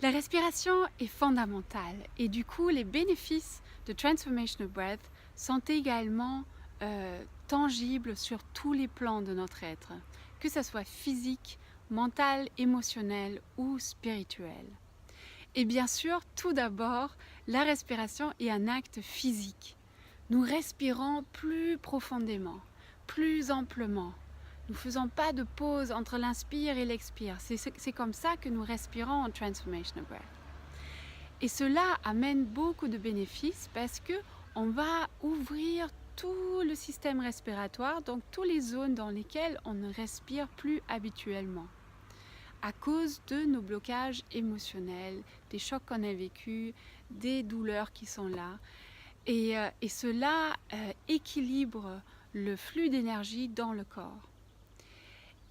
La respiration est fondamentale et du coup les bénéfices de Transformational Breath sont également tangibles sur tous les plans de notre être, que ce soit physique, mental, émotionnel ou spirituel. Et bien sûr, tout d'abord, la respiration est un acte physique. Nous respirons plus profondément, plus amplement. Nous ne faisons pas de pause entre l'inspire et l'expire. C'est comme ça que nous respirons en Transformational Breath. Et cela amène beaucoup de bénéfices parce qu'on va ouvrir tout le système respiratoire, donc toutes les zones dans lesquelles on ne respire plus habituellement, à cause de nos blocages émotionnels, des chocs qu'on a vécus, des douleurs qui sont là. Et cela équilibre le flux d'énergie dans le corps.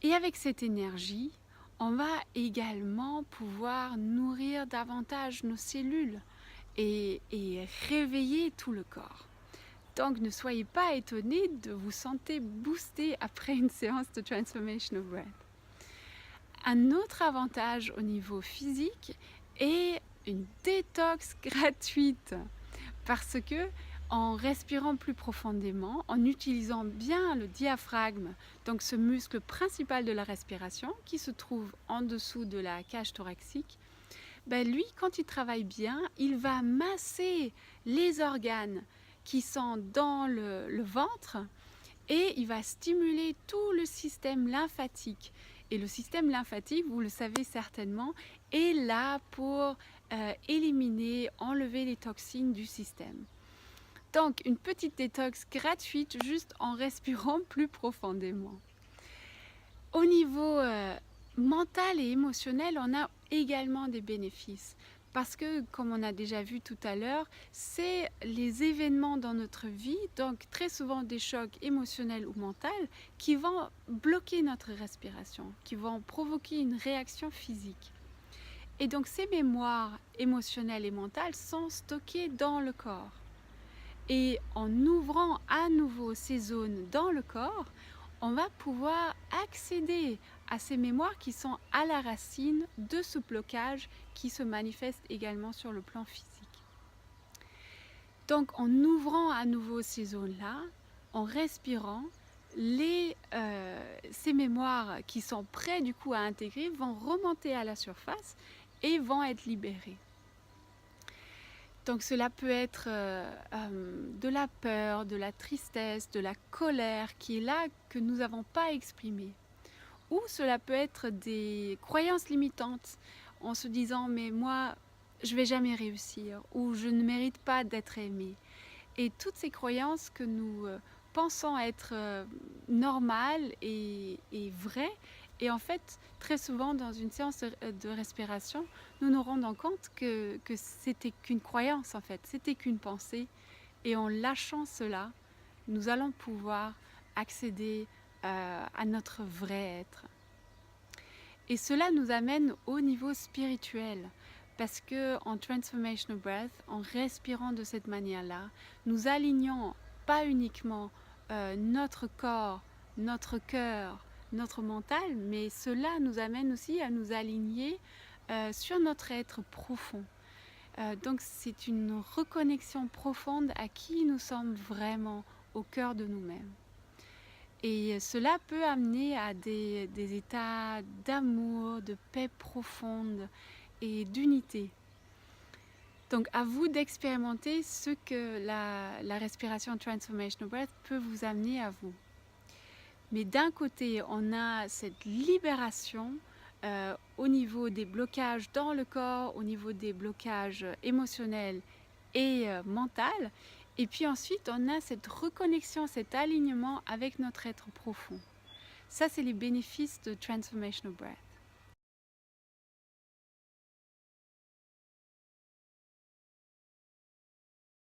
Et avec cette énergie, on va également pouvoir nourrir davantage nos cellules et réveiller tout le corps. Donc ne soyez pas étonnés de vous sentir boosté après une séance de Transformational Breath. Un autre avantage au niveau physique est une détox gratuite parce que en respirant plus profondément, en utilisant bien le diaphragme, donc ce muscle principal de la respiration qui se trouve en dessous de la cage thoracique, lui, quand il travaille bien, il va masser les organes qui sont dans le ventre et il va stimuler tout le système lymphatique. Et le système lymphatique, vous le savez certainement, est là pour éliminer, enlever les toxines du système. Donc, une petite détox gratuite juste en respirant plus profondément. Au niveau mental et émotionnel, on a également des bénéfices. Parce que, comme on a déjà vu tout à l'heure, c'est les événements dans notre vie, donc très souvent des chocs émotionnels ou mentaux, qui vont bloquer notre respiration, qui vont provoquer une réaction physique. Et donc ces mémoires émotionnelles et mentales sont stockées dans le corps. Et en ouvrant à nouveau ces zones dans le corps, on va pouvoir accéder à ces mémoires qui sont à la racine de ce blocage qui se manifeste également sur le plan physique. Donc en ouvrant à nouveau ces zones-là, en respirant, ces mémoires qui sont prêtes du coup à intégrer vont remonter à la surface et vont être libérées. Donc cela peut être de la peur, de la tristesse, de la colère qui est là que nous n'avons pas exprimée. Ou cela peut être des croyances limitantes en se disant mais moi je ne vais jamais réussir ou je ne mérite pas d'être aimé. Et toutes ces croyances que nous pensons être normales et vraies, et en fait, très souvent dans une séance de respiration, nous nous rendons compte que c'était qu'une croyance en fait, c'était qu'une pensée. Et en lâchant cela, nous allons pouvoir accéder à notre vrai être. Et cela nous amène au niveau spirituel. Parce que en Transformational Breath, en respirant de cette manière-là, nous alignons pas uniquement notre corps, notre cœur, notre mental, mais cela nous amène aussi à nous aligner sur notre être profond. Donc c'est une reconnexion profonde à qui nous sommes vraiment au cœur de nous-mêmes. Et cela peut amener à des états d'amour, de paix profonde et d'unité. Donc à vous d'expérimenter ce que la respiration Transformational Breath peut vous amener à vous. Mais d'un côté, on a cette libération au niveau des blocages dans le corps, au niveau des blocages émotionnels et mentaux. Et puis ensuite, on a cette reconnexion, cet alignement avec notre être profond. Ça, c'est les bénéfices de Transformational Breath.